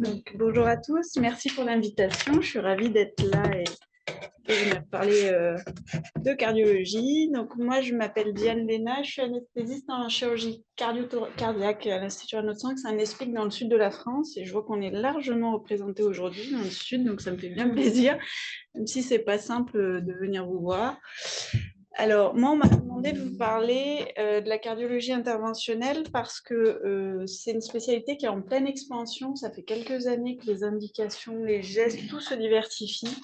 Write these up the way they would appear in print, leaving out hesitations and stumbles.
Donc, bonjour à tous, merci pour l'invitation. Je suis ravie d'être là et de venir parler de cardiologie. Donc, moi, je m'appelle Diane Léna, je suis anesthésiste en chirurgie cardiaque à l'Institut Renaud de c'est un ESPIC dans le sud de la France et je vois qu'on est largement représenté aujourd'hui dans le sud, donc ça me fait bien plaisir, même si c'est pas simple de venir vous voir. Alors, moi, on m'a demandé de vous parler de la cardiologie interventionnelle parce que c'est une spécialité qui est en pleine expansion. Ça fait quelques années que les indications, les gestes, tout se diversifie.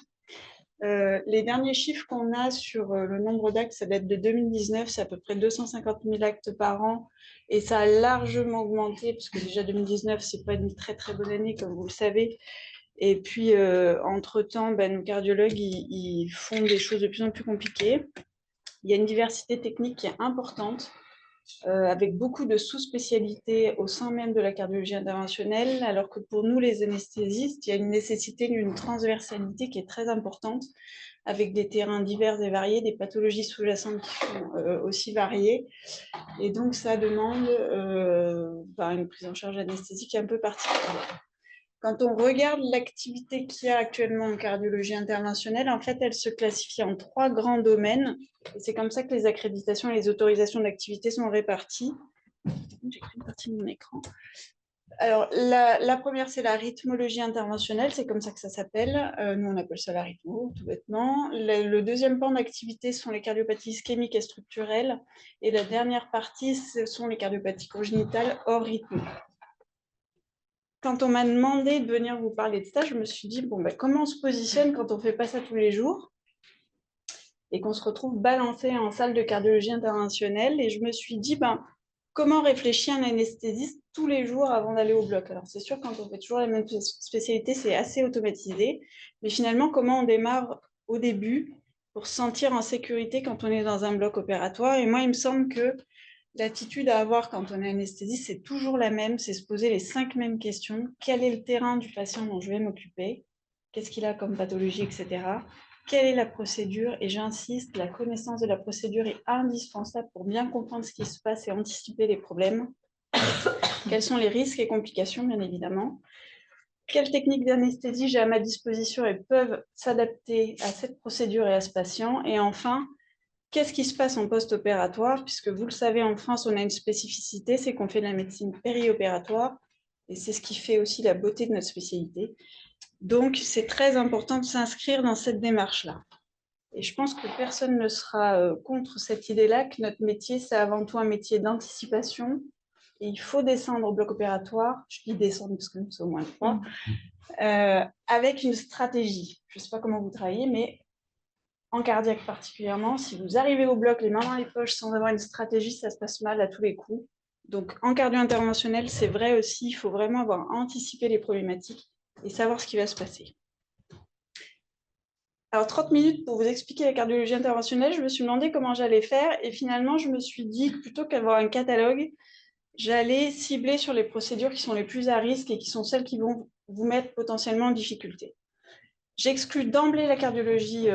Les derniers chiffres qu'on a sur le nombre d'actes, ça date de 2019, c'est à peu près 250 000 actes par an. Et ça a largement augmenté, parce que déjà 2019, c'est pas une très très bonne année, comme vous le savez. Et puis, entre-temps, nos cardiologues, ils font des choses de plus en plus compliquées. Il y a une diversité technique qui est importante, avec beaucoup de sous-spécialités au sein même de la cardiologie interventionnelle, alors que pour nous, les anesthésistes, il y a une nécessité d'une transversalité qui est très importante, avec des terrains divers et variés, des pathologies sous-jacentes qui sont aussi variées. Et donc, ça demande une prise en charge anesthésique un peu particulière. Quand on regarde l'activité qu'il y a actuellement en cardiologie interventionnelle, en fait, elle se classifie en 3 grands domaines. C'est comme ça que les accréditations et les autorisations d'activité sont réparties. J'ai pris une partie de mon écran. Alors, la première, c'est la rythmologie interventionnelle, c'est comme ça que ça s'appelle. Nous, on appelle ça la rythmo, tout bêtement. Le deuxième pan d'activité sont les cardiopathies ischémiques et structurelles. Et la dernière partie, ce sont les cardiopathies congénitales hors rythme. Quand on m'a demandé de venir vous parler de ça, je me suis dit, comment on se positionne quand on ne fait pas ça tous les jours et qu'on se retrouve balancé en salle de cardiologie interventionnelle. Et je me suis dit, comment réfléchir un anesthésiste tous les jours avant d'aller au bloc? Alors, c'est sûr, quand on fait toujours la même spécialité, c'est assez automatisé. Mais finalement, comment on démarre au début pour se sentir en sécurité quand on est dans un bloc opératoire? Et moi, il me semble que l'attitude à avoir quand on est anesthésiste, c'est toujours la même, c'est se poser les 5 mêmes questions. Quel est le terrain du patient dont je vais m'occuper? Qu'est-ce qu'il a comme pathologie, etc. Quelle est la procédure? Et j'insiste, la connaissance de la procédure est indispensable pour bien comprendre ce qui se passe et anticiper les problèmes. Quels sont les risques et complications, bien évidemment? Quelles techniques d'anesthésie j'ai à ma disposition et peuvent s'adapter à cette procédure et à ce patient? Et enfin, qu'est-ce qui se passe en post-opératoire? Puisque vous le savez, en France, on a une spécificité, c'est qu'on fait de la médecine périopératoire, et c'est ce qui fait aussi la beauté de notre spécialité. Donc, c'est très important de s'inscrire dans cette démarche-là. Et je pense que personne ne sera contre cette idée-là, que notre métier, c'est avant tout un métier d'anticipation, et il faut descendre au bloc opératoire, je dis descendre parce que nous sommes au moins 3, avec une stratégie. Je ne sais pas comment vous travaillez, mais en cardiaque particulièrement, si vous arrivez au bloc les mains dans les poches sans avoir une stratégie, ça se passe mal à tous les coups. Donc en cardio-interventionnel, c'est vrai aussi, il faut vraiment avoir anticipé les problématiques et savoir ce qui va se passer. Alors 30 minutes pour vous expliquer la cardiologie interventionnelle, je me suis demandé comment j'allais faire et finalement je me suis dit que plutôt qu'avoir un catalogue, j'allais cibler sur les procédures qui sont les plus à risque et qui sont celles qui vont vous mettre potentiellement en difficulté. J'exclus d'emblée la cardiologie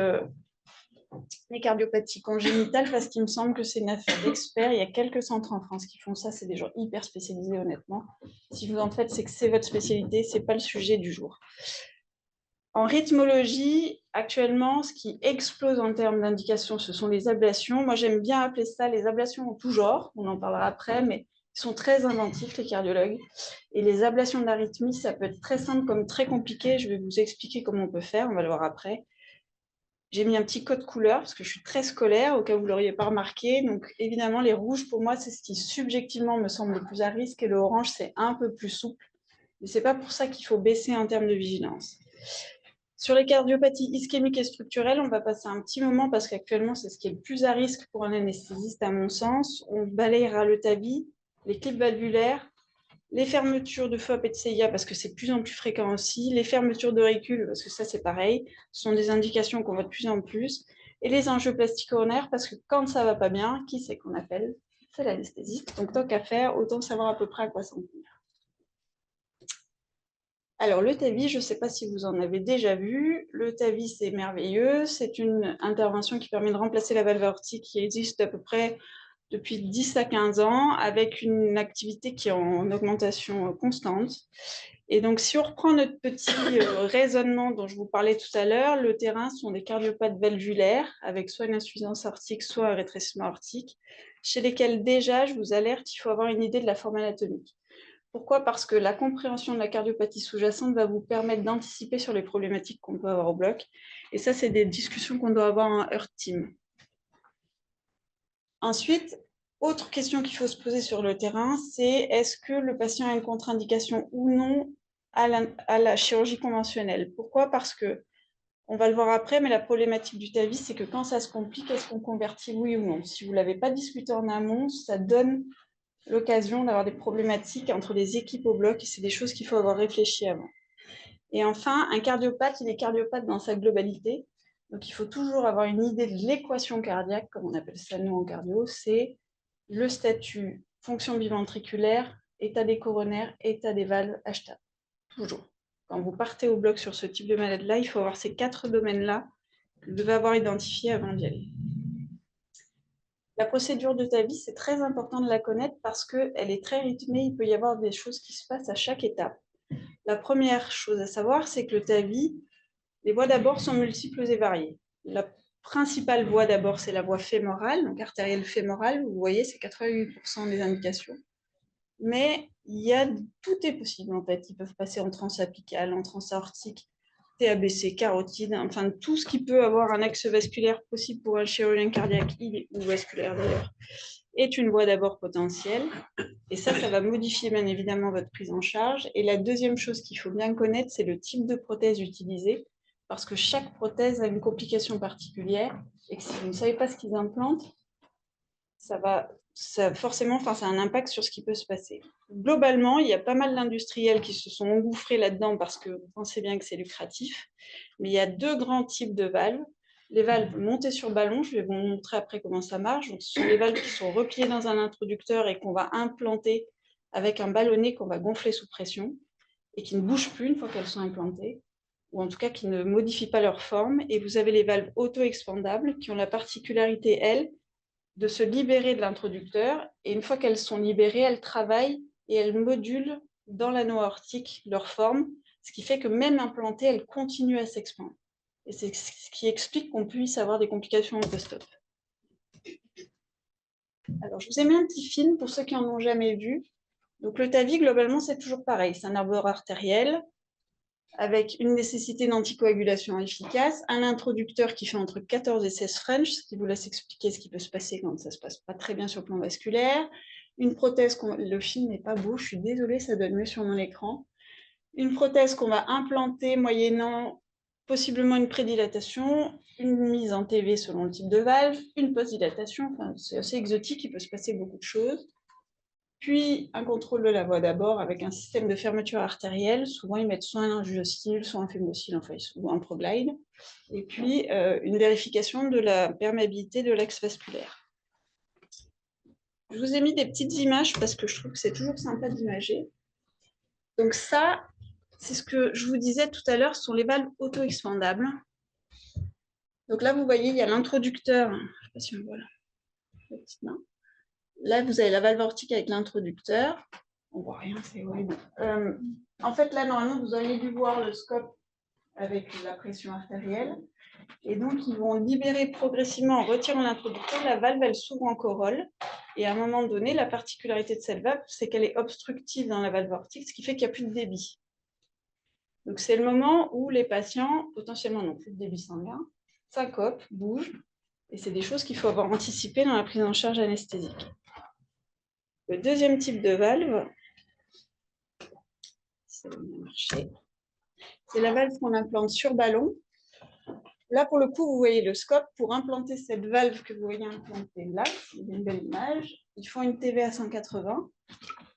les cardiopathies congénitales parce qu'il me semble que c'est une affaire d'experts. Il y a quelques centres en France qui font ça, c'est des gens hyper spécialisés honnêtement. Si vous en faites, c'est que c'est votre spécialité, c'est pas le sujet du jour. En rythmologie, actuellement, ce qui explose en termes d'indications, ce sont les ablations. Moi, j'aime bien appeler ça les ablations en tout genre, on en parlera après, mais ils sont très inventifs, les cardiologues. Et les ablations d'arythmie, ça peut être très simple comme très compliqué. Je vais vous expliquer comment on peut faire, on va le voir après. J'ai mis un petit code couleur parce que je suis très scolaire, au cas où vous ne l'auriez pas remarqué. Donc, évidemment, les rouges, pour moi, c'est ce qui subjectivement me semble le plus à risque et le orange, c'est un peu plus souple. Mais ce n'est pas pour ça qu'il faut baisser en termes de vigilance. Sur les cardiopathies ischémiques et structurelles, on va passer un petit moment parce qu'actuellement, c'est ce qui est le plus à risque pour un anesthésiste, à mon sens. On balayera le TAVI, les clips valvulaires, les fermetures de FOP et de CIA parce que c'est de plus en plus fréquent aussi, les fermetures d'auricules parce que ça c'est pareil, ce sont des indications qu'on voit de plus en plus, et les angioplasties coronaires parce que quand ça va pas bien, qui c'est qu'on appelle? C'est l'anesthésiste. Donc tant qu'à faire, autant savoir à peu près à quoi s'en tenir. Alors le TAVI, je ne sais pas si vous en avez déjà vu, le TAVI c'est merveilleux, c'est une intervention qui permet de remplacer la valve aortique qui existe à peu près depuis 10 à 15 ans, avec une activité qui est en augmentation constante. Et donc, si on reprend notre petit raisonnement dont je vous parlais tout à l'heure, le terrain sont des cardiopathes valvulaires, avec soit une insuffisance aortique, soit un rétrécissement aortique, chez lesquels déjà, je vous alerte, il faut avoir une idée de la forme anatomique. Pourquoi? Parce que la compréhension de la cardiopathie sous-jacente va vous permettre d'anticiper sur les problématiques qu'on peut avoir au bloc. Et ça, c'est des discussions qu'on doit avoir en Heart Team. Ensuite, autre question qu'il faut se poser sur le terrain, c'est est-ce que le patient a une contre-indication ou non à la chirurgie conventionnelle? Pourquoi? Parce que, on va le voir après, mais la problématique du TAVI, c'est que quand ça se complique, est-ce qu'on convertit oui ou non? Si vous ne l'avez pas discuté en amont, ça donne l'occasion d'avoir des problématiques entre les équipes au bloc, et c'est des choses qu'il faut avoir réfléchi avant. Et enfin, un cardiopathe, il est cardiopathe dans sa globalité. Donc, il faut toujours avoir une idée de l'équation cardiaque, comme on appelle ça nous en cardio, c'est le statut, fonction biventriculaire, état des coronaires, état des valves, HTA. Toujours. Quand vous partez au bloc sur ce type de maladie-là, il faut avoir ces 4 domaines-là que vous devez avoir identifiés avant d'y aller. La procédure de TAVI, c'est très important de la connaître parce qu'elle est très rythmée. Il peut y avoir des choses qui se passent à chaque étape. La première chose à savoir, c'est que le TAVI, les voies d'abord sont multiples et variées. La principale voie d'abord, c'est la voie fémorale, donc artérielle fémorale. Vous voyez, c'est 88% des indications. Mais tout est possible en fait. Ils peuvent passer en transapicale, en transaortique, TABC, carotide, enfin tout ce qui peut avoir un axe vasculaire possible pour un chirurgien cardiaque ou vasculaire d'ailleurs, est une voie d'abord potentielle. Et ça va modifier bien évidemment votre prise en charge. Et la deuxième chose qu'il faut bien connaître, c'est le type de prothèse utilisée, parce que chaque prothèse a une complication particulière, et que si vous ne savez pas ce qu'ils implantent, forcément, ça a un impact sur ce qui peut se passer. Globalement, il y a pas mal d'industriels qui se sont engouffrés là-dedans parce que vous pensez bien que c'est lucratif, mais il y a 2 grands types de valves. Les valves montées sur ballon, je vais vous montrer après comment ça marche. Donc, ce sont les valves qui sont repliées dans un introducteur et qu'on va implanter avec un ballonnet qu'on va gonfler sous pression et qui ne bougent plus une fois qu'elles sont implantées, ou en tout cas qui ne modifient pas leur forme. Et vous avez les valves auto-expandables qui ont la particularité, elles, de se libérer de l'introducteur, et une fois qu'elles sont libérées, elles travaillent et elles modulent dans l'anneau aortique leur forme, ce qui fait que même implantées, elles continuent à s'expandre. Et c'est ce qui explique qu'on puisse avoir des complications au post-op. Alors, je vous ai mis un petit film pour ceux qui n'en ont jamais vu. Donc, le TAVI, globalement, c'est toujours pareil. C'est un arbore artériel avec une nécessité d'anticoagulation efficace, un introducteur qui fait entre 14 et 16 French, ce qui vous laisse expliquer ce qui peut se passer quand ça ne se passe pas très bien sur le plan vasculaire, une prothèse, le film n'est pas beau, je suis désolée, ça donne mieux sur mon écran, une prothèse qu'on va implanter moyennant possiblement une prédilatation, une mise en TV selon le type de valve, une post-dilatation, enfin, c'est assez exotique, il peut se passer beaucoup de choses. Puis un contrôle de la voie d'abord avec un système de fermeture artérielle. Souvent, ils mettent soit un angiostyle, soit un fémocyle, enfin, ou un proglide. Et puis, une vérification de la perméabilité de l'axe vasculaire. Je vous ai mis des petites images parce que je trouve que c'est toujours sympa d'imager. Donc ça, c'est ce que je vous disais tout à l'heure, ce sont les valves auto-expandables. Donc là, vous voyez, il y a l'introducteur. Je ne sais pas si on voit là. La petite main. Là, vous avez la valve aortique avec l'introducteur. On voit rien, c'est horrible. En fait, là, normalement, vous auriez dû voir le scope avec la pression artérielle. Et donc, ils vont libérer progressivement, en retirant l'introducteur, la valve, elle s'ouvre en corolle. Et à un moment donné, la particularité de cette valve, c'est qu'elle est obstructive dans la valve aortique, ce qui fait qu'il n'y a plus de débit. Donc, c'est le moment où les patients, potentiellement, n'ont plus de débit sanguin, syncopent, bougent. Et c'est des choses qu'il faut avoir anticipées dans la prise en charge anesthésique. Le deuxième type de valve, c'est la valve qu'on implante sur ballon. Là, pour le coup, vous voyez le scope. Pour implanter cette valve que vous voyez implantée là, c'est une belle image, ils font une TV à 180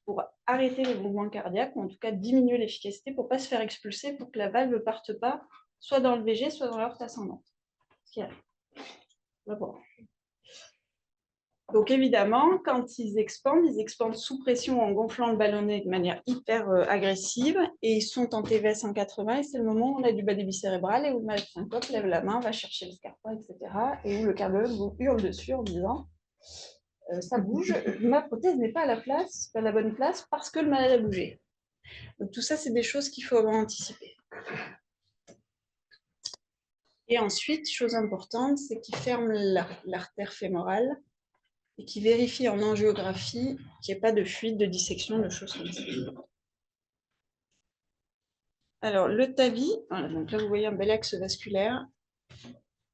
pour arrêter les mouvements cardiaques, ou en tout cas diminuer l'efficacité pour ne pas se faire expulser, pour que la valve ne parte pas, soit dans le VG, soit dans l'aorte ascendante. Ce qui arrive. Donc évidemment, quand ils expandent sous pression en gonflant le ballonnet de manière hyper agressive, et ils sont en TV à 180, et c'est le moment où on a du bas débit cérébral et où le malade syncope lève la main, va chercher le scarpa, etc. Et où le cardiologue vous hurle dessus en disant ça bouge, ma prothèse n'est pas à la place, pas à la bonne place, parce que le malade a bougé. Donc tout ça, c'est des choses qu'il faut avoir anticipées. Et ensuite, chose importante, c'est qu'il ferme l'artère fémorale et qu'il vérifie en angiographie qu'il n'y ait pas de fuite, de dissection, de choses comme ça. Alors, le TAVI, voilà, donc là, vous voyez un bel axe vasculaire.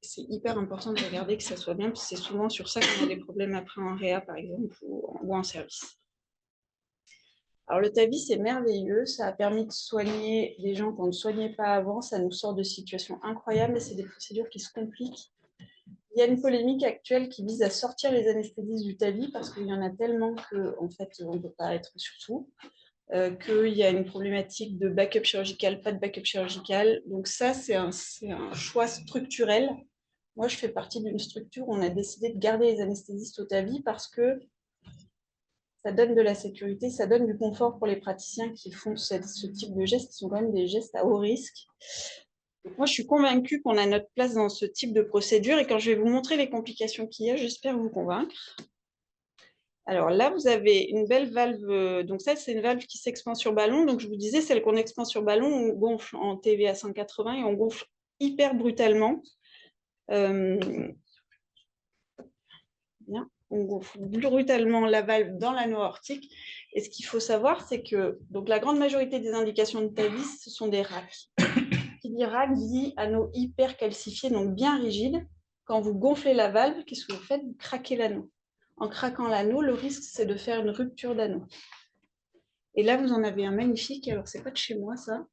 C'est hyper important de regarder que ça soit bien, parce que c'est souvent sur ça qu'on a des problèmes après en réa, par exemple, ou en service. Alors, le TAVI, c'est merveilleux. Ça a permis de soigner des gens qu'on ne soignait pas avant. Ça nous sort de situations incroyables, mais c'est des procédures qui se compliquent. Il y a une polémique actuelle qui vise à sortir les anesthésistes du TAVI parce qu'il y en a tellement qu'en fait, on ne peut pas être sur tout. Qu'il y a une problématique de backup chirurgical, pas de backup chirurgical. Donc ça, c'est un choix structurel. Moi, je fais partie d'une structure où on a décidé de garder les anesthésistes au TAVI parce que ça donne de la sécurité, ça donne du confort pour les praticiens qui font ce type de gestes, qui sont quand même des gestes à haut risque. Donc moi, je suis convaincue qu'on a notre place dans ce type de procédure et quand je vais vous montrer les complications qu'il y a, j'espère vous convaincre. Alors là, vous avez une belle valve. Donc ça, c'est une valve qui s'expand sur ballon. Donc je vous disais, celle qu'on expand sur ballon, on gonfle en TV à 180 et on gonfle hyper brutalement. Bien. On gonfle brutalement la valve dans l'anneau aortique. Et ce qu'il faut savoir, c'est que donc, la grande majorité des indications de TAVI, ce sont des RAC. Qui dit RAC dit anneau hyper calcifié, donc bien rigide. Quand vous gonflez la valve, qu'est-ce que vous faites? Vous craquez l'anneau. En craquant l'anneau, le risque, c'est de faire une rupture d'anneau. Et là, vous en avez un magnifique. Alors, c'est pas de chez moi, ça.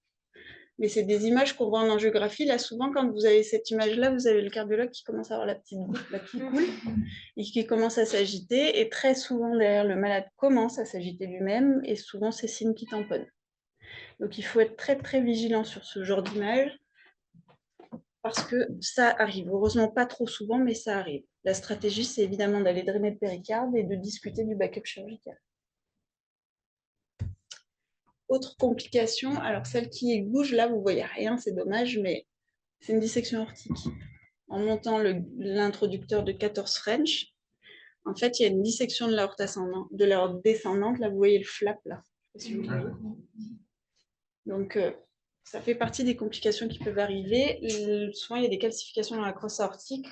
Mais c'est des images qu'on voit en angiographie. Là, souvent, quand vous avez cette image-là, vous avez le cardiologue qui commence à avoir la petite goutte là, qui coule et qui commence à s'agiter. Et très souvent, derrière, le malade commence à s'agiter lui-même. Et souvent, c'est signe qui tamponne. Donc, il faut être très, très vigilant sur ce genre d'image parce que ça arrive. Heureusement, pas trop souvent, mais ça arrive. La stratégie, c'est évidemment d'aller drainer le péricarde et de discuter du backup chirurgical. Autre complication, alors celle qui bouge, là, vous voyez rien, c'est dommage, mais c'est une dissection aortique. En montant l'introducteur de 14 French, en fait, il y a une dissection de l'aorte ascendante, de l'aorte descendante. Là, vous voyez le flap, là. Si vous voyez. Donc, ça fait partie des complications qui peuvent arriver. Souvent, il y a des calcifications dans la crosse aortique.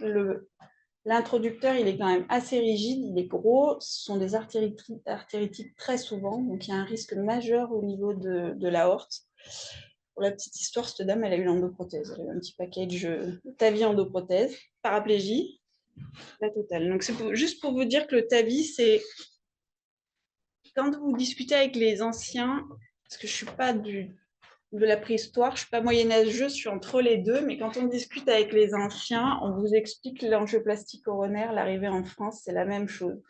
L'introducteur, il est quand même assez rigide, il est gros. Ce sont des artéritiques très souvent, donc il y a un risque majeur au niveau de l'aorte. Pour la petite histoire, cette dame, elle a eu l'endoprothèse. Elle a eu un petit package TAVI endoprothèse, paraplégie, la totale. Donc c'est juste pour vous dire que le TAVI, c'est quand vous discutez avec les anciens, parce que je ne suis pas de la préhistoire, je ne suis pas moyenâgeuse, je suis entre les deux, mais quand on discute avec les anciens, on vous explique l'angioplastie coronaire, l'arrivée en France, c'est la même chose.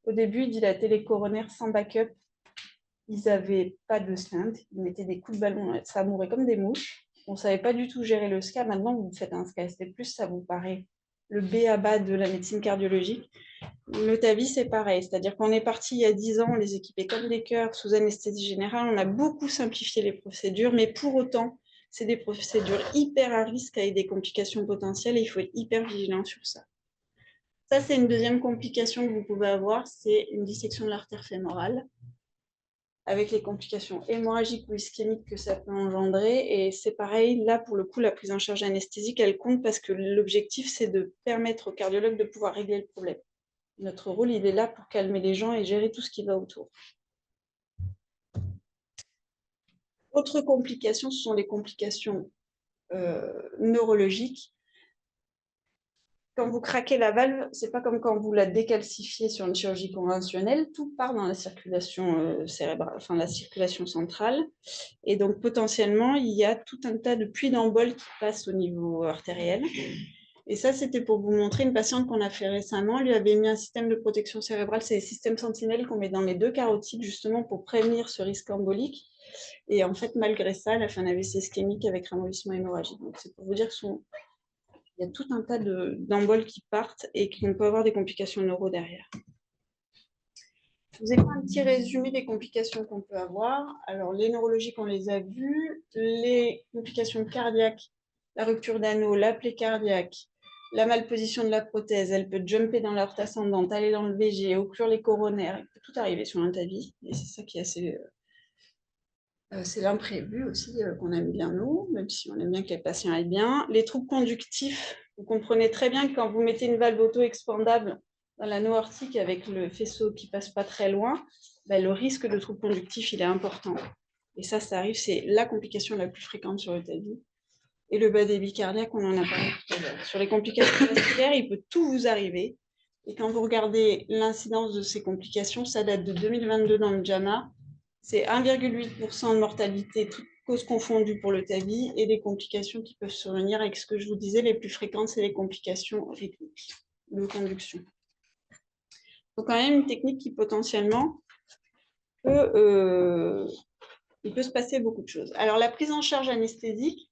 Au début, il dilatait les coronaires sans backup, ils n'avaient pas de stent, ils mettaient des coups de ballon, ça mourait comme des mouches. On ne savait pas du tout gérer le SCA. Maintenant, vous faites un SCA ST+, ça vous paraît le b.a.-ba de la médecine cardiologique. Le TAVI, c'est pareil. C'est-à-dire qu'on est parti il y a 10 ans, on les équipait comme des cœurs, sous anesthésie générale. On a beaucoup simplifié les procédures, mais pour autant, c'est des procédures hyper à risque avec des complications potentielles et il faut être hyper vigilant sur ça. Ça, c'est une deuxième complication que vous pouvez avoir, c'est une dissection de l'artère fémorale avec les complications hémorragiques ou ischémiques que ça peut engendrer. Et c'est pareil, là, pour le coup, la prise en charge anesthésique, elle compte parce que l'objectif, c'est de permettre au cardiologue de pouvoir régler le problème. Notre rôle, il est là pour calmer les gens et gérer tout ce qui va autour. Autre complication, ce sont les complications neurologiques. Quand vous craquez la valve, c'est pas comme quand vous la décalcifiez sur une chirurgie conventionnelle, tout part dans la circulation cérébrale, enfin la circulation centrale. Et donc potentiellement, il y a tout un tas de puits d'embol qui passent au niveau artériel. Et ça, c'était pour vous montrer une patiente qu'on a fait récemment. Elle lui avait mis un système de protection cérébrale, c'est les systèmes sentinelles qu'on met dans les deux carotides, justement pour prévenir ce risque embolique. Et en fait, malgré ça, elle a fait un AVC ischémique avec ramollissement hémorragique. Donc, c'est pour vous dire qu'il y a tout un tas d'emboles qui partent et qu'on peut avoir des complications neuro derrière. Je vous ai fait un petit résumé des complications qu'on peut avoir. Alors, les neurologiques, on les a vues. Les complications cardiaques, la rupture d'anneau, la plaie cardiaque, la malposition de la prothèse, elle peut jumper dans l'aorte ascendante, aller dans le VG, occlure les coronaires, il peut tout arriver sur un TAVI. Et c'est ça qui est assez... c'est l'imprévu aussi qu'on aime bien nous, même si on aime bien que les patients aillent bien. Les troubles conductifs, vous comprenez très bien que quand vous mettez une valve auto-expandable dans l'anneau aortique avec le faisceau qui passe pas très loin, ben, le risque de troubles conductifs, il est important. Et ça arrive, c'est la complication la plus fréquente sur le TAVI. Et le bas débit cardiaque, on en a parlé tout à l'heure. Sur les complications vasculaires, il peut tout vous arriver. Et quand vous regardez l'incidence de ces complications, ça date de 2022 dans le JAMA. C'est 1,8% de mortalité, toutes causes confondues pour le TAVI, et des complications qui peuvent survenir. Avec ce que je vous disais, les plus fréquentes, c'est les complications rythmiques de conduction. Donc, quand même, une technique qui potentiellement peut, il peut se passer beaucoup de choses. Alors, la prise en charge anesthésique,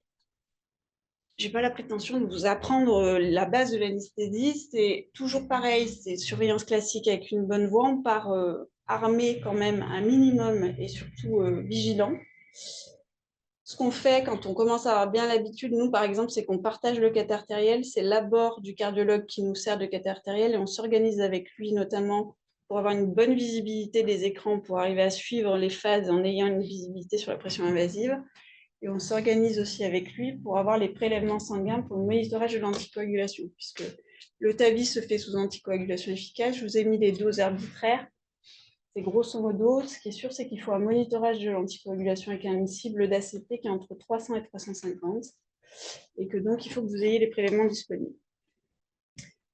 je n'ai pas la prétention de vous apprendre la base de l'anesthésie. C'est toujours pareil, c'est surveillance classique avec une bonne voix. On part armé quand même un minimum et surtout vigilant. Ce qu'on fait quand on commence à avoir bien l'habitude, nous par exemple, c'est qu'on partage le cathé artériel. C'est l'abord du cardiologue qui nous sert de cathé artériel et on s'organise avec lui notamment pour avoir une bonne visibilité des écrans, pour arriver à suivre les phases en ayant une visibilité sur la pression invasive. Et on s'organise aussi avec lui pour avoir les prélèvements sanguins pour le monitorage de l'anticoagulation, puisque le TAVI se fait sous anticoagulation efficace. Je vous ai mis les doses arbitraires. C'est grosso modo, ce qui est sûr, c'est qu'il faut un monitorage de l'anticoagulation avec une cible d'ACT qui est entre 300 et 350, et que donc il faut que vous ayez les prélèvements disponibles.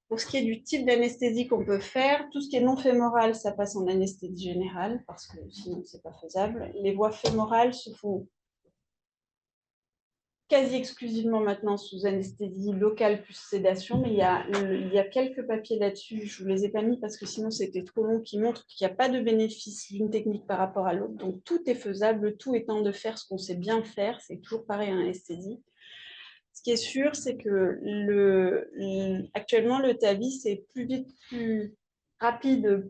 Pour ce qui est du type d'anesthésie qu'on peut faire, tout ce qui est non fémoral, ça passe en anesthésie générale, parce que sinon, ce n'est pas faisable. Les voies fémorales se font quasi exclusivement maintenant sous anesthésie locale plus sédation, mais il y a quelques papiers là-dessus, je ne vous les ai pas mis parce que sinon c'était trop long, qui montrent qu'il n'y a pas de bénéfice d'une technique par rapport à l'autre. Donc tout est faisable, tout étant de faire ce qu'on sait bien faire, c'est toujours pareil en anesthésie. Ce qui est sûr, c'est que actuellement le TAVI, c'est plus vite, plus rapide,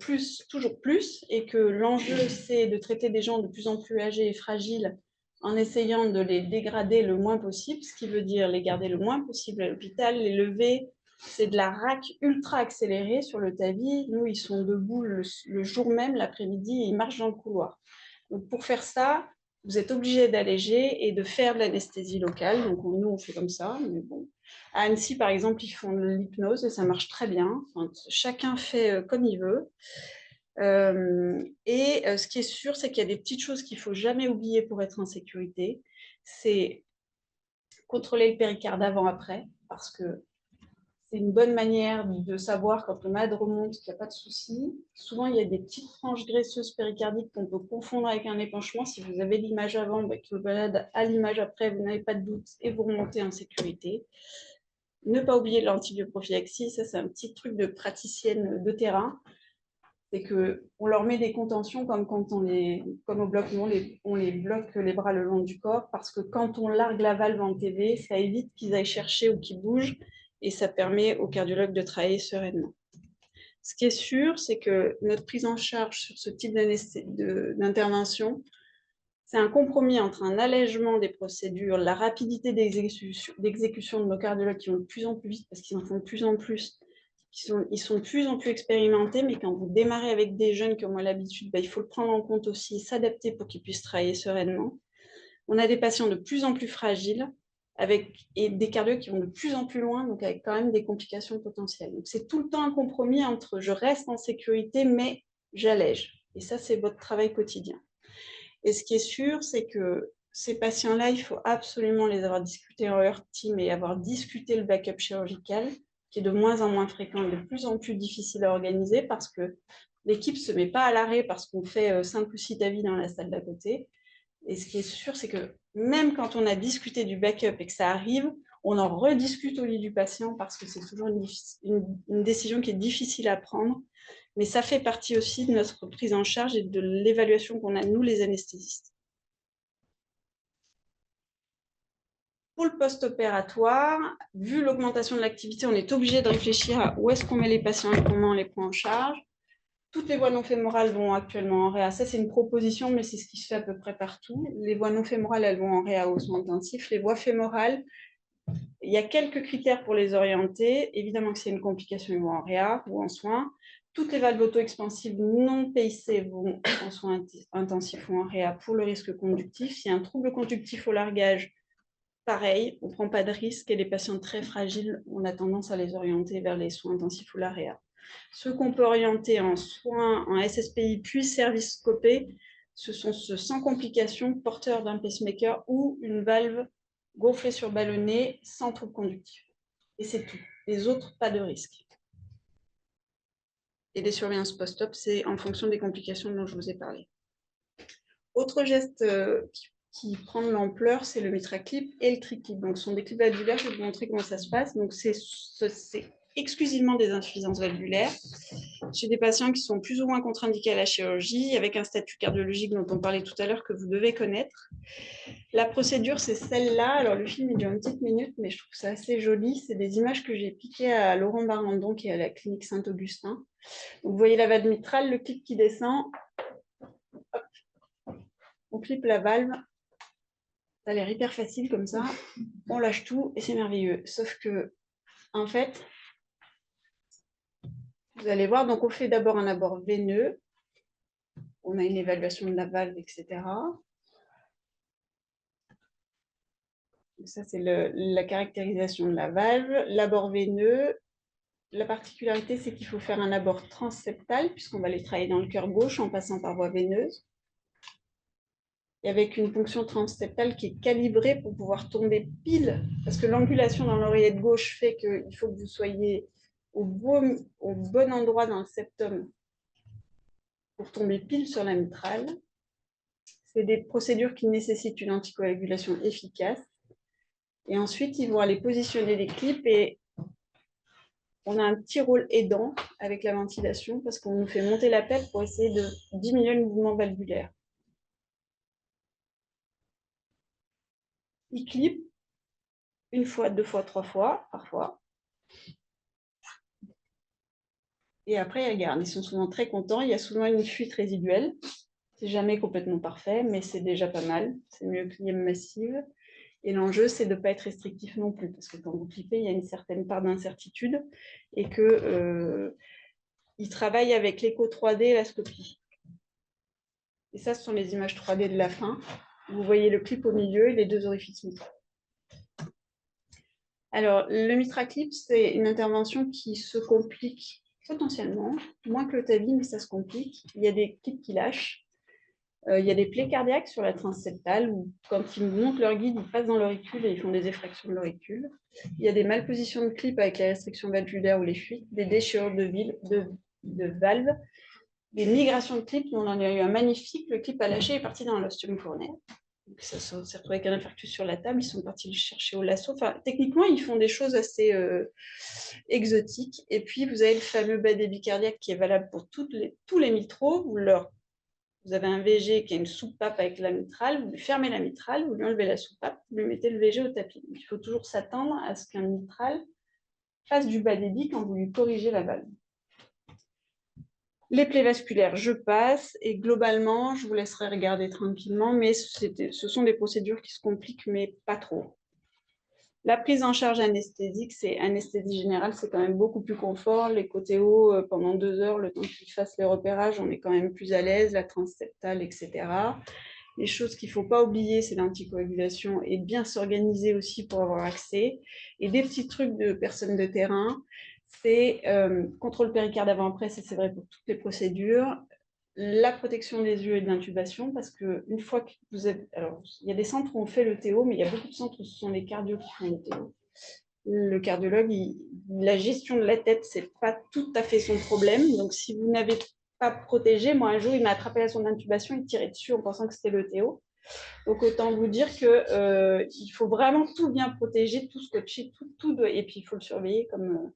toujours plus, et que l'enjeu, c'est de traiter des gens de plus en plus âgés et fragiles en essayant de les dégrader le moins possible, ce qui veut dire les garder le moins possible à l'hôpital, les lever. C'est de la RAC ultra accélérée sur le TAVI. Nous, ils sont debout le jour même, l'après-midi, et ils marchent dans le couloir. Donc, pour faire ça, vous êtes obligé d'alléger et de faire de l'anesthésie locale. Donc, nous, on fait comme ça. Mais bon. À Annecy, par exemple, ils font de l'hypnose et ça marche très bien. Enfin, chacun fait comme il veut. Ce qui est sûr, c'est qu'il y a des petites choses qu'il ne faut jamais oublier pour être en sécurité. C'est contrôler le péricarde avant-après, parce que c'est une bonne manière de savoir quand le malade remonte qu'il n'y a pas de souci. Souvent, il y a des petites franges graisseuses péricardiques qu'on peut confondre avec un épanchement. Si vous avez l'image avant, que le malade a l'image après, vous n'avez pas de doute et vous remontez en sécurité. Ne pas oublier l'antibioprophylaxie, ça c'est un petit truc de praticienne de terrain. C'est qu'on leur met des contentions comme au bloc, on les bloque les bras le long du corps parce que quand on largue la valve en TV, ça évite qu'ils aillent chercher ou qu'ils bougent et ça permet au cardiologue de travailler sereinement. Ce qui est sûr, c'est que notre prise en charge sur ce type d'intervention, c'est un compromis entre un allègement des procédures, la rapidité d'exécution de nos cardiologues qui vont de plus en plus vite parce qu'ils en font de plus en plus. Ils sont de plus en plus expérimentés, mais quand vous démarrez avec des jeunes qui ont l'habitude, il faut le prendre en compte aussi et s'adapter pour qu'ils puissent travailler sereinement. On a des patients de plus en plus fragiles et des cardiologues qui vont de plus en plus loin, donc avec quand même des complications potentielles. Donc c'est tout le temps un compromis entre je reste en sécurité, mais j'allège. Et ça, c'est votre travail quotidien. Et ce qui est sûr, c'est que ces patients-là, il faut absolument les avoir discutés en heart team et avoir discuté le backup chirurgical, qui est de moins en moins fréquent et de plus en plus difficile à organiser parce que l'équipe ne se met pas à l'arrêt parce qu'on fait 5 ou 6 TAVI dans la salle d'à côté. Et ce qui est sûr, c'est que même quand on a discuté du backup et que ça arrive, on en rediscute au lit du patient parce que c'est toujours une décision qui est difficile à prendre. Mais ça fait partie aussi de notre prise en charge et de l'évaluation qu'on a, nous, les anesthésistes. Pour le post-opératoire, vu l'augmentation de l'activité, on est obligé de réfléchir à où est-ce qu'on met les patients et comment on les prend en charge. Toutes les voies non fémorales vont actuellement en réa. Ça, c'est une proposition, mais c'est ce qui se fait à peu près partout. Les voies non fémorales, elles vont en réa aux soins intensifs. Les voies fémorales, Il y a quelques critères pour les orienter. Évidemment que s'il y a une complication, ils vont en réa ou en soins. Toutes les valves auto-expansives non PIC vont en soins intensifs ou en réa pour le risque conductif. S'il y a un trouble conductif au largage, pareil, on ne prend pas de risque et les patients très fragiles, on a tendance à les orienter vers les soins intensifs ou la réa. Ceux qu'on peut orienter en soins, en SSPI puis service scopé, ce sont ceux sans complications, porteurs d'un pacemaker ou une valve gonflée sur ballonnet sans trouble conductif. Et c'est tout. Les autres, pas de risque. Et les surveillances post-op, c'est en fonction des complications dont je vous ai parlé. Autre geste qui prend de l'ampleur, c'est le MitraClip et le TriClip. Donc, ce sont des clips valvulaires. Je vais vous montrer comment ça se passe. Donc, c'est exclusivement des insuffisances valvulaires chez des patients qui sont plus ou moins contre-indiqués à la chirurgie, avec un statut cardiologique dont on parlait tout à l'heure que vous devez connaître. La procédure, c'est celle-là. Alors, le film, il dure une petite minute, mais je trouve ça assez joli. C'est des images que j'ai piquées à Laurent Barandon, qui est à la clinique Saint-Augustin. Donc, vous voyez la valve mitrale, le clip qui descend. Hop. On clip la valve. Ça a l'air hyper facile comme ça. On lâche tout et c'est merveilleux. Sauf que, en fait, vous allez voir, donc on fait d'abord un abord veineux. On a une évaluation de la valve, etc. Ça, c'est la caractérisation de la valve. L'abord veineux, la particularité, c'est qu'il faut faire un abord transseptal, puisqu'on va les travailler dans le cœur gauche en passant par voie veineuse. Et avec une ponction transseptale qui est calibrée pour pouvoir tomber pile, parce que l'angulation dans l'oreillette gauche fait qu'il faut que vous soyez au bon endroit dans le septum pour tomber pile sur la mitrale. C'est des procédures qui nécessitent une anticoagulation efficace. Et ensuite, ils vont aller positionner les clips et on a un petit rôle aidant avec la ventilation parce qu'on nous fait monter la PEP pour essayer de diminuer le mouvement valvulaire. Ils clipent une fois, deux fois, trois fois, parfois. Et après, ils regardent. Ils sont souvent très contents. Il y a souvent une fuite résiduelle. C'est jamais complètement parfait, mais c'est déjà pas mal. C'est mieux que l'IM massive. Et l'enjeu, c'est de ne pas être restrictif non plus, parce que quand vous clippez, il y a une certaine part d'incertitude et qu'ils travaillent avec l'écho 3D et la scopie. Et ça, ce sont les images 3D de la fin. Vous voyez le clip au milieu et les deux orifices mitraux. Alors, le MitraClip, c'est une intervention qui se complique potentiellement, moins que le TAVI, mais ça se complique. Il y a des clips qui lâchent. Il y a des plaies cardiaques sur la transseptale où, quand ils montent leur guide, ils passent dans l'auricule et ils font des effractions de l'auricule. Il y a des malpositions de clip avec les restrictions valvulaires ou les fuites, des déchirures de valves, des migrations de clip. On en a eu un magnifique. Le clip a lâché et est parti dans l'ostium coronaire. Ça s'est retrouvé avec un infarctus sur la table. Ils sont partis le chercher au lasso. Enfin, techniquement, ils font des choses assez exotiques. Et puis, vous avez le fameux bas débit cardiaque qui est valable pour tous les mitros. Vous avez un VG qui a une soupape avec la mitrale, vous lui fermez la mitrale, vous lui enlevez la soupape, vous lui mettez le VG au tapis. Donc, il faut toujours s'attendre à ce qu'un mitral fasse du bas débit quand vous lui corrigez la valve. Les plaies vasculaires, je passe, et globalement, je vous laisserai regarder tranquillement, mais ce sont des procédures qui se compliquent, mais pas trop. La prise en charge anesthésique, c'est anesthésie générale, c'est quand même beaucoup plus confort. Les côtés hauts, pendant 2 heures, le temps qu'ils fassent les repérages, on est quand même plus à l'aise, la transseptale, etc. Les choses qu'il ne faut pas oublier, c'est l'anticoagulation et bien s'organiser aussi pour avoir accès. Et des petits trucs de personnes de terrain, c'est contrôle péricarde avant-après, c'est vrai pour toutes les procédures. La protection des yeux et de l'intubation, parce qu'une fois que vous êtes... Alors, il y a des centres où on fait le TO, mais il y a beaucoup de centres où ce sont les cardios qui font le TO. Le cardiologue, la gestion de la tête, ce n'est pas tout à fait son problème. Donc, si vous n'avez pas protégé, moi, un jour, il m'a attrapé la sonde d'intubation, il tirait dessus en pensant que c'était le TO. Donc, autant vous dire qu'il faut vraiment tout bien protéger, tout scotcher, et puis il faut le surveiller comme...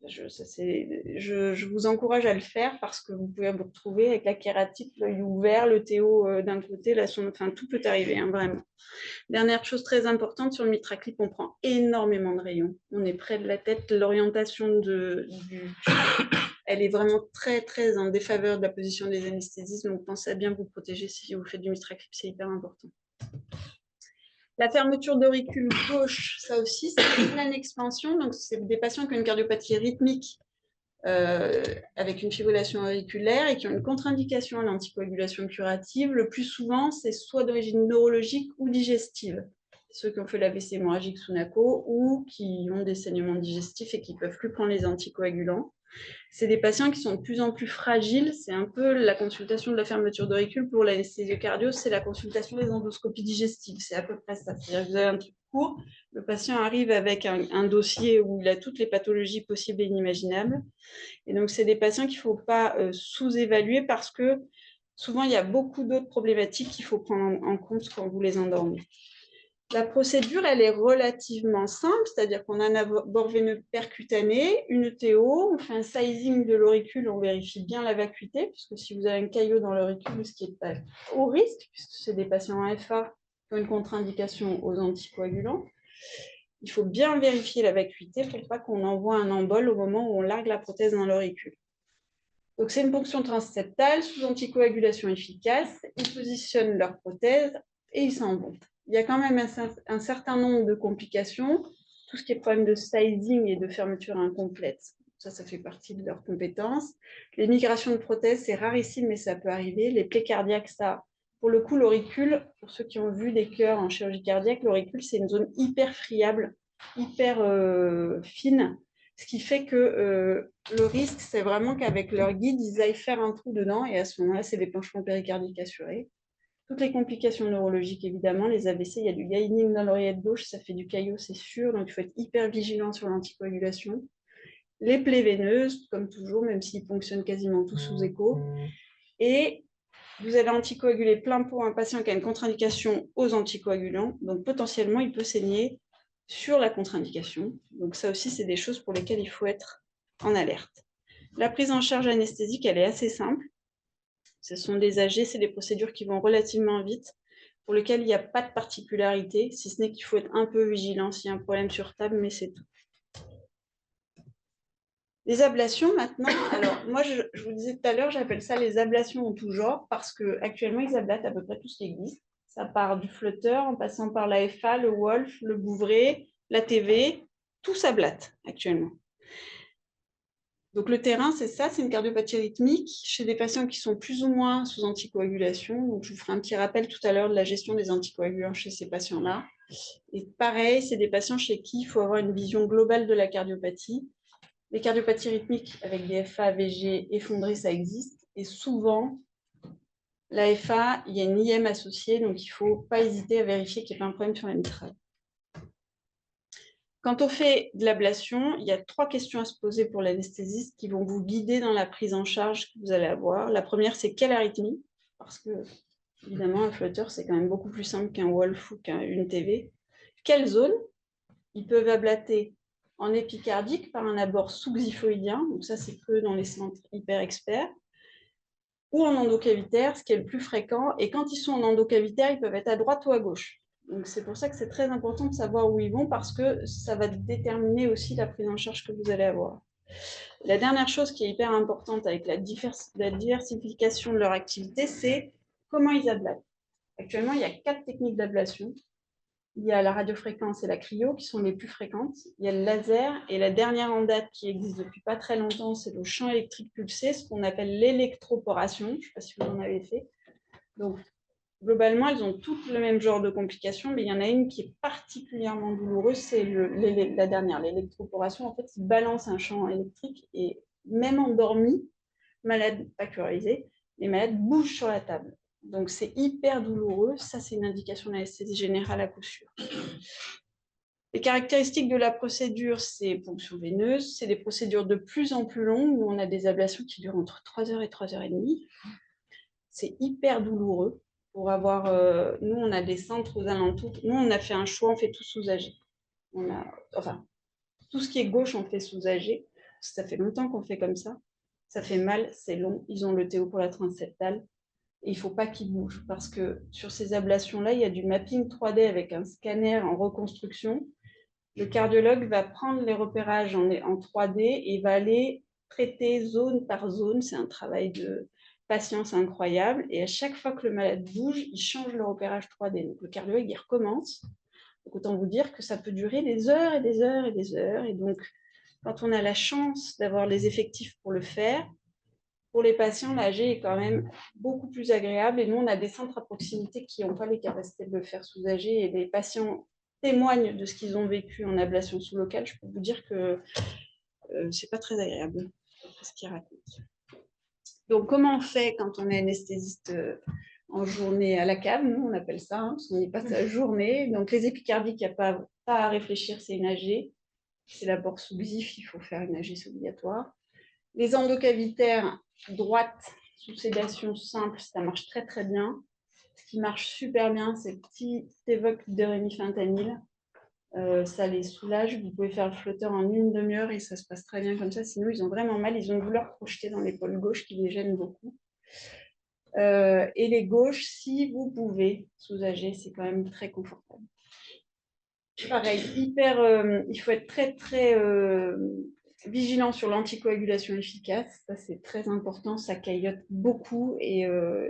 je vous encourage à le faire parce que vous pouvez vous retrouver avec la kératite, l'œil ouvert, le TO d'un côté, enfin tout peut arriver, hein, vraiment. Dernière chose très importante sur le MitraClip, on prend énormément de rayons. On est près de la tête, l'orientation elle est vraiment très très en défaveur de la position des anesthésistes, donc pensez à bien vous protéger si vous faites du MitraClip, c'est hyper important. La fermeture d'auricule gauche, ça aussi, c'est une pleine expansion. Donc, c'est des patients qui ont une cardiopathie rythmique avec une fibrillation auriculaire et qui ont une contre-indication à l'anticoagulation curative. Le plus souvent, c'est soit d'origine neurologique ou digestive. Ceux qui ont fait l'AVC hémorragique sous NACO ou qui ont des saignements digestifs et qui ne peuvent plus prendre les anticoagulants. C'est des patients qui sont de plus en plus fragiles. C'est un peu la consultation de la fermeture d'auricule pour l'anesthésie cardio, c'est la consultation des endoscopies digestives. C'est à peu près ça. C'est-à-dire que vous avez un truc court, le patient arrive avec un dossier où il a toutes les pathologies possibles et inimaginables. Et donc, c'est des patients qu'il ne faut pas sous-évaluer parce que souvent, il y a beaucoup d'autres problématiques qu'il faut prendre en compte quand vous les endormez. La procédure, elle est relativement simple, c'est-à-dire qu'on a un abord veineux percutané, une ETO, on fait un sizing de l'auricule, on vérifie bien la vacuité, puisque si vous avez un caillot dans l'auricule, ce qui est pas au risque, puisque c'est des patients en FA qui ont une contre-indication aux anticoagulants, il faut bien vérifier la vacuité pour ne pas qu'on envoie un embole au moment où on largue la prothèse dans l'auricule. Donc, c'est une ponction transseptale sous anticoagulation efficace. Ils positionnent leur prothèse et ils s'en vont. Il y a quand même un certain nombre de complications. Tout ce qui est problème de sizing et de fermeture incomplète, ça fait partie de leurs compétences. Les migrations de prothèses, c'est rarissime, mais ça peut arriver. Les plaies cardiaques, ça, pour le coup, l'auricule, pour ceux qui ont vu des cœurs en chirurgie cardiaque, l'auricule, c'est une zone hyper friable, hyper fine. Ce qui fait que le risque, c'est vraiment qu'avec leur guide, ils aillent faire un trou dedans et à ce moment-là, c'est des penchements péricardiques assurés. Toutes les complications neurologiques, évidemment, les AVC, il y a du guiding dans l'oreillette gauche, ça fait du caillot, c'est sûr, donc il faut être hyper vigilant sur l'anticoagulation. Les plaies veineuses, comme toujours, même s'ils fonctionnent quasiment tous sous écho. Et vous allez anticoaguler plein pot un patient qui a une contre-indication aux anticoagulants, donc potentiellement, il peut saigner sur la contre-indication. Donc ça aussi, c'est des choses pour lesquelles il faut être en alerte. La prise en charge anesthésique, elle est assez simple. Ce sont des AG, c'est des procédures qui vont relativement vite, pour lesquelles il n'y a pas de particularité, si ce n'est qu'il faut être un peu vigilant s'il y a un problème sur table, mais c'est tout. Les ablations, maintenant, alors moi, je vous disais tout à l'heure, j'appelle ça les ablations en tout genre, parce qu'actuellement, ils ablatent à peu près tout ce qui existe. Ça part du flotteur, en passant par la FA, le Wolf, le Bouvray, la TV, tout s'ablate actuellement. Donc le terrain, c'est ça, c'est une cardiopathie rythmique chez des patients qui sont plus ou moins sous anticoagulation. Donc je vous ferai un petit rappel tout à l'heure de la gestion des anticoagulants chez ces patients-là. Et pareil, c'est des patients chez qui il faut avoir une vision globale de la cardiopathie. Les cardiopathies rythmiques avec des FA, VG effondrés, ça existe. Et souvent, la FA, il y a une IM associée, donc il ne faut pas hésiter à vérifier qu'il n'y a pas un problème sur la mitraille. Quand on fait de l'ablation, il y a 3 questions à se poser pour l'anesthésiste qui vont vous guider dans la prise en charge que vous allez avoir. La première, c'est quelle arythmie? Parce que, évidemment, un flotteur, c'est quand même beaucoup plus simple qu'un Wolf ou qu'une TV. Quelle zone? Ils peuvent ablater en épicardique par un abord sous-xiphoïdien, donc ça, c'est que dans les centres hyper experts, ou en endocavitaire, ce qui est le plus fréquent. Et quand ils sont en endocavitaire, ils peuvent être à droite ou à gauche. Donc, c'est pour ça que c'est très important de savoir où ils vont parce que ça va déterminer aussi la prise en charge que vous allez avoir. La dernière chose qui est hyper importante avec la diversification de leur activité, c'est comment ils ablatent. Actuellement, il y a 4 techniques d'ablation. Il y a la radiofréquence et la cryo qui sont les plus fréquentes. Il y a le laser et la dernière en date qui existe depuis pas très longtemps, c'est le champ électrique pulsé, ce qu'on appelle l'électroporation. Je ne sais pas si vous en avez fait. Donc, globalement, elles ont toutes le même genre de complications, mais il y en a une qui est particulièrement douloureuse, c'est la dernière, l'électroporation. En fait, il balance un champ électrique et même endormi, malade pas curarisé, les malades bougent sur la table. Donc, c'est hyper douloureux. Ça, c'est une indication d'anesthésie générale à coup sûr. Les caractéristiques de la procédure, c'est ponction veineuse. C'est des procédures de plus en plus longues où on a des ablations qui durent entre 3 heures et 3 heures et demie. C'est hyper douloureux. Pour avoir, nous, on a des centres aux alentours. Nous, on a fait un choix, on fait tout sous AG. Tout ce qui est gauche, on fait sous AG. Ça fait longtemps qu'on fait comme ça. Ça fait mal, c'est long. Ils ont le TO pour la transseptale. Et il ne faut pas qu'ils bougent parce que sur ces ablations-là, il y a du mapping 3D avec un scanner en reconstruction. Le cardiologue va prendre les repérages en 3D et va aller traiter zone par zone. C'est un travail de patience incroyable. Et à chaque fois que le malade bouge, il change le repérage 3D. Donc le cardiologue, il recommence Donc, autant vous dire que ça peut durer des heures et des heures et des heures. Et donc, quand on a la chance d'avoir les effectifs pour le faire, pour les patients, l'AG est quand même beaucoup plus agréable. Et nous, on a des centres à proximité qui n'ont pas les capacités de le faire sous AG. Et les patients témoignent de ce qu'ils ont vécu en ablation sous-locale. Je peux vous dire que c'est pas très agréable, ce qu'ils racontent. Donc, comment on fait quand on est anesthésiste en journée à la cave? Nous, on appelle ça, hein, parce qu'on y passe la journée. Donc, les épicardiques, il n'y a pas à réfléchir, c'est une AG. C'est l'abord sous XIF, il faut faire une AG, c'est obligatoire. Les endocavitaires, droite, sous sédation simple, ça marche très très bien. Ce qui marche super bien, c'est petit évoque de rémifentanil. Ça les soulage. Vous pouvez faire le flotteur en une demi-heure et ça se passe très bien comme ça. Sinon, ils ont vraiment mal. Ils ont une douleur projetée dans l'épaule gauche qui les gêne beaucoup. Et les gauches, si vous pouvez sous-AG, c'est quand même très confortable. Pareil, il faut être très très vigilant sur l'anticoagulation efficace. Ça, c'est très important. Ça caillote beaucoup et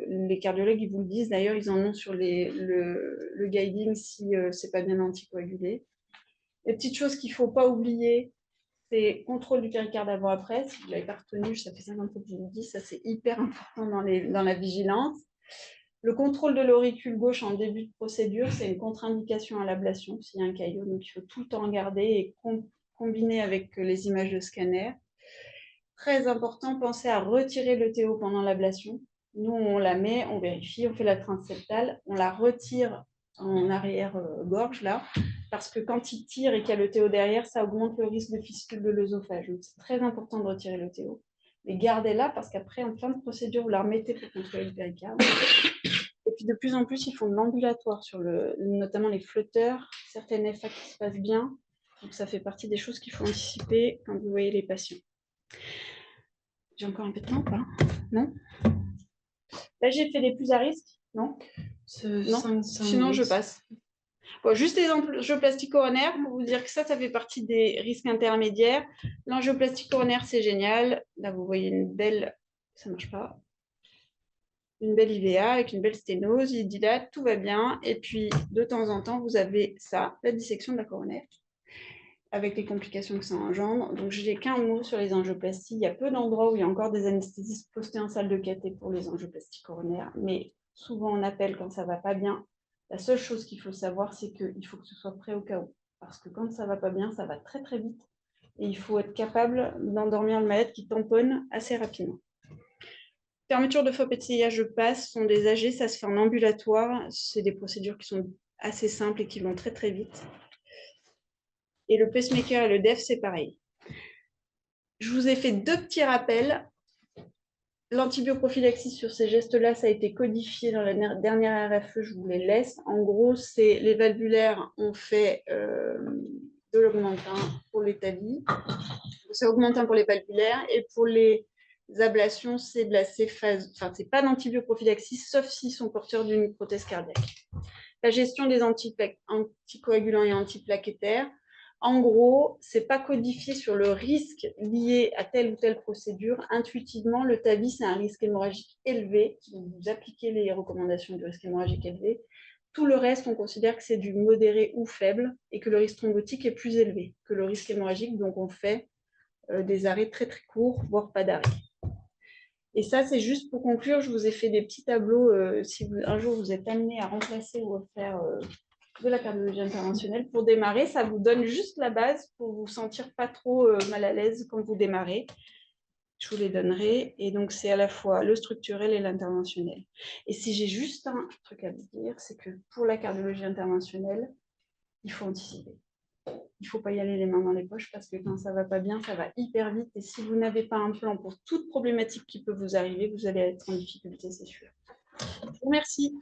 les cardiologues, ils vous le disent. D'ailleurs, ils en ont sur le guiding si c'est pas bien anticoagulé. Les petites choses qu'il ne faut pas oublier, c'est contrôle du péricarde avant-après. Si vous ne l'avez pas retenu, ça fait 50 fois que je vous le dis, ça c'est hyper important dans la vigilance. Le contrôle de l'auricule gauche en début de procédure, c'est une contre-indication à l'ablation s'il y a un caillot. Donc il faut tout le temps regarder et combiner avec les images de scanner. Très important, pensez à retirer le TO pendant l'ablation. Nous, on la met, on vérifie, on fait la trainte septale, on la retire en arrière-gorge, là, parce que quand il tire et qu'il y a le TO derrière, ça augmente le risque de fistule de l'œsophage. Donc, c'est très important de retirer le TO. Mais gardez-la, parce qu'après, en fin de procédure, vous la remettez pour contrôler le péricarde. Et puis, de plus en plus, ils font de l'ambulatoire, notamment les flotteurs, certaines FA qui se passent bien. Donc, ça fait partie des choses qu'il faut anticiper quand vous voyez les patients. J'ai encore un peu de temps ou pas? Non? Là, j'ai fait les plus à risque? Non? Non. Sinon, je passe. Bon, juste les angioplasties coronaires, pour vous dire que ça fait partie des risques intermédiaires. L'angioplastie coronaire, c'est génial. Là, vous voyez une belle... Ça ne marche pas. Une belle IVA avec une belle sténose, il dilate, tout va bien. Et puis, de temps en temps, vous avez ça, la dissection de la coronaire, avec les complications que ça engendre. Donc, je n'ai qu'un mot sur les angioplasties. Il y a peu d'endroits où il y a encore des anesthésistes postés en salle de cathé pour les angioplasties coronaires, mais souvent on appelle quand ça ne va pas bien. La seule chose qu'il faut savoir, c'est qu'il faut que ce soit prêt au cas où. Parce que quand ça ne va pas bien, ça va très très vite. Et il faut être capable d'endormir le malade qui tamponne assez rapidement. Fermeture de FOP et de CIA, je passe, sont des AG, ça se fait en ambulatoire. C'est des procédures qui sont assez simples et qui vont très très vite. Et le pacemaker et le DEF, c'est pareil. Je vous ai fait deux petits rappels. L'antibioprophylaxie sur ces gestes-là, ça a été codifié dans la dernière RFE, je vous les laisse. En gros, c'est les valvulaires, on fait de l'augmentin pour les TAVI, c'est augmentin pour les valvulaires, et pour les ablations, c'est de la céphase, enfin, c'est pas d'antibioprophylaxie, sauf s'ils sont porteurs d'une prothèse cardiaque. La gestion des anticoagulants et antiplaquettaires, en gros, ce n'est pas codifié sur le risque lié à telle ou telle procédure. Intuitivement, le TAVI, c'est un risque hémorragique élevé. Donc, vous appliquez les recommandations du risque hémorragique élevé. Tout le reste, on considère que c'est du modéré ou faible et que le risque thrombotique est plus élevé que le risque hémorragique. Donc, on fait des arrêts très, très courts, voire pas d'arrêt. Et ça, c'est juste pour conclure, je vous ai fait des petits tableaux. Si un jour vous êtes amené à remplacer ou à faire de la cardiologie interventionnelle, pour démarrer, ça vous donne juste la base pour vous sentir pas trop mal à l'aise quand vous démarrez. Je vous les donnerai. Et donc, c'est à la fois le structurel et l'interventionnel. Et si j'ai juste un truc à vous dire, c'est que pour la cardiologie interventionnelle, il faut anticiper. Il ne faut pas y aller les mains dans les poches parce que quand ça ne va pas bien, ça va hyper vite. Et si vous n'avez pas un plan pour toute problématique qui peut vous arriver, vous allez être en difficulté, c'est sûr. Je vous remercie.